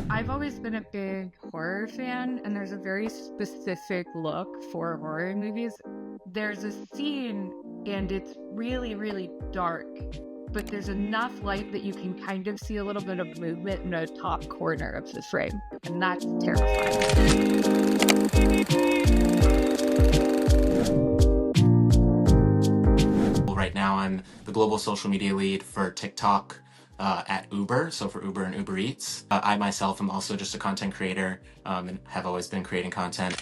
I've always been a big horror fan, and there's a very specific look for horror movies. There's a scene, and it's really, really dark, but there's enough light that you can kind of see a little bit of movement in the top corner of the frame, and that's terrifying. Right now, I'm the global social media lead for TikTok at Uber, so for Uber and Uber Eats. I myself am also just a content creator and have always been creating content.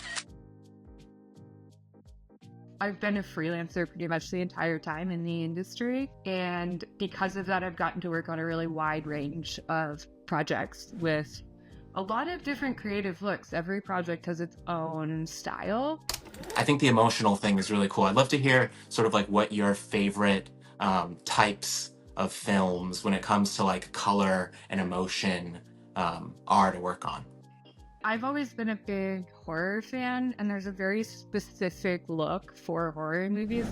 I've been a freelancer pretty much the entire time in the industry, and because of that, I've gotten to work on a really wide range of projects with a lot of different creative looks. Every project has its own style. I think the emotional thing is really cool. I'd love to hear sort of like what your favorite types of films when it comes to like color and emotion are to work on. I've always been a big horror fan, and there's a very specific look for horror movies.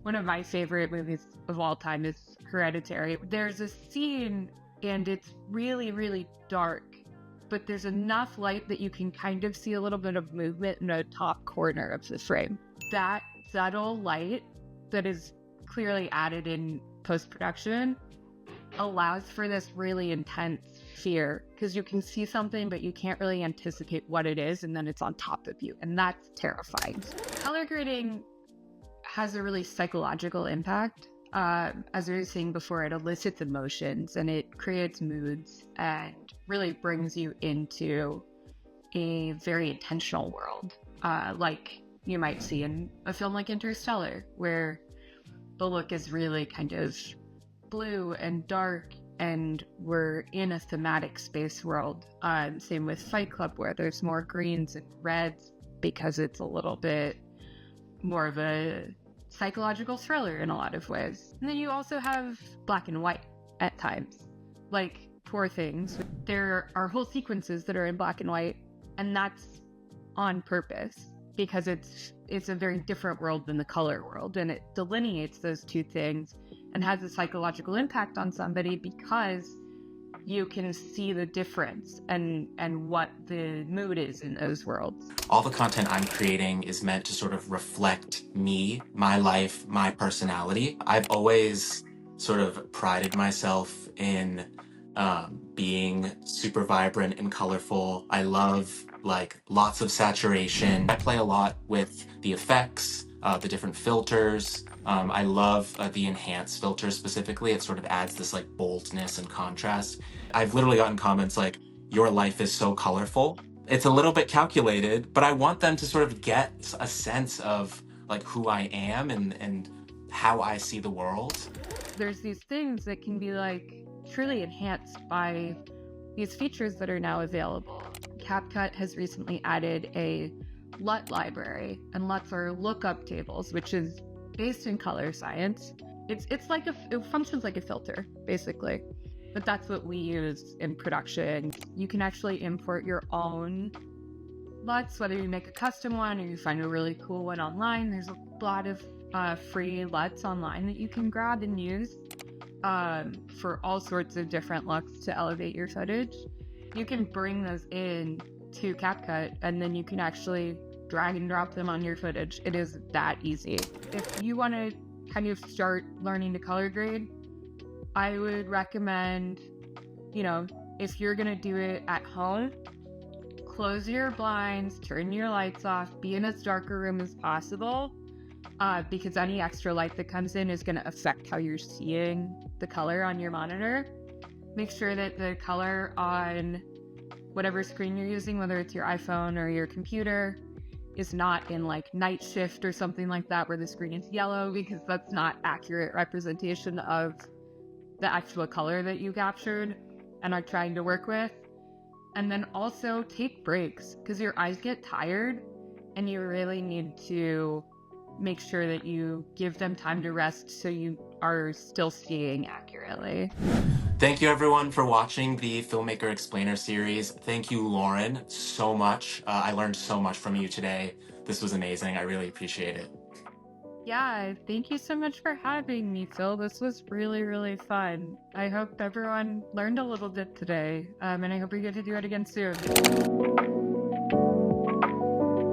One of my favorite movies of all time is Hereditary. There's a scene, and it's really, really dark, but there's enough light that you can kind of see a little bit of movement in the top corner of the frame. That subtle light that is clearly added in post-production allows for this really intense fear, because you can see something but you can't really anticipate what it is, and then it's on top of you, and that's terrifying. Color grading has a really psychological impact. As I was saying before, it elicits emotions and it creates moods and really brings you into a very intentional world, like you might see in a film like Interstellar, where the look is really kind of blue and dark, and we're in a thematic space world. Same with Fight Club, where there's more greens and reds because it's a little bit more of a psychological thriller in a lot of ways. And then you also have black and white at times, like Poor Things. There are whole sequences that are in black and white, and that's on purpose because it's a very different world than the color world, and it delineates those two things and has a psychological impact on somebody because you can see the difference and what the mood is in those worlds. All the content I'm creating is meant to sort of reflect me, my life, my personality. I've always sort of prided myself in being super vibrant and colorful. I love like lots of saturation. I play a lot with the effects, the different filters. I love the enhance filter specifically. It sort of adds this like boldness and contrast. I've literally gotten comments like, "Your life is so colorful." It's a little bit calculated, but I want them to sort of get a sense of like who I am and how I see the world. There's these things that can be like truly enhanced by these features that are now available. CapCut has recently added a LUT library, and LUTs are lookup tables, which is based in color science. It's like it functions like a filter, basically. But that's what we use in production. You can actually import your own LUTs, whether you make a custom one or you find a really cool one online. There's a lot of free LUTs online that you can grab and use for all sorts of different looks to elevate your footage. You can bring those in to CapCut, and then you can actually drag and drop them on your footage. It is that easy. If you want to kind of start learning to color grade, I would recommend, if you're going to do it at home, close your blinds, turn your lights off, be in as dark a room as possible, because any extra light that comes in is going to affect how you're seeing the color on your monitor. Make sure that the color on whatever screen you're using, whether it's your iPhone or your computer, is not in like night shift or something like that where the screen is yellow, because that's not accurate representation of the actual color that you captured and are trying to work with. And then also take breaks, because your eyes get tired and you really need to make sure that you give them time to rest so you are still seeing accurately. Thank you everyone for watching the Filmmaker Explainer Series. Thank you, Lauren, so much. I learned so much from you today. This was amazing. I really appreciate it. Yeah, thank you so much for having me, Phil. This was really, really fun. I hope everyone learned a little bit today, and I hope we get to do it again soon.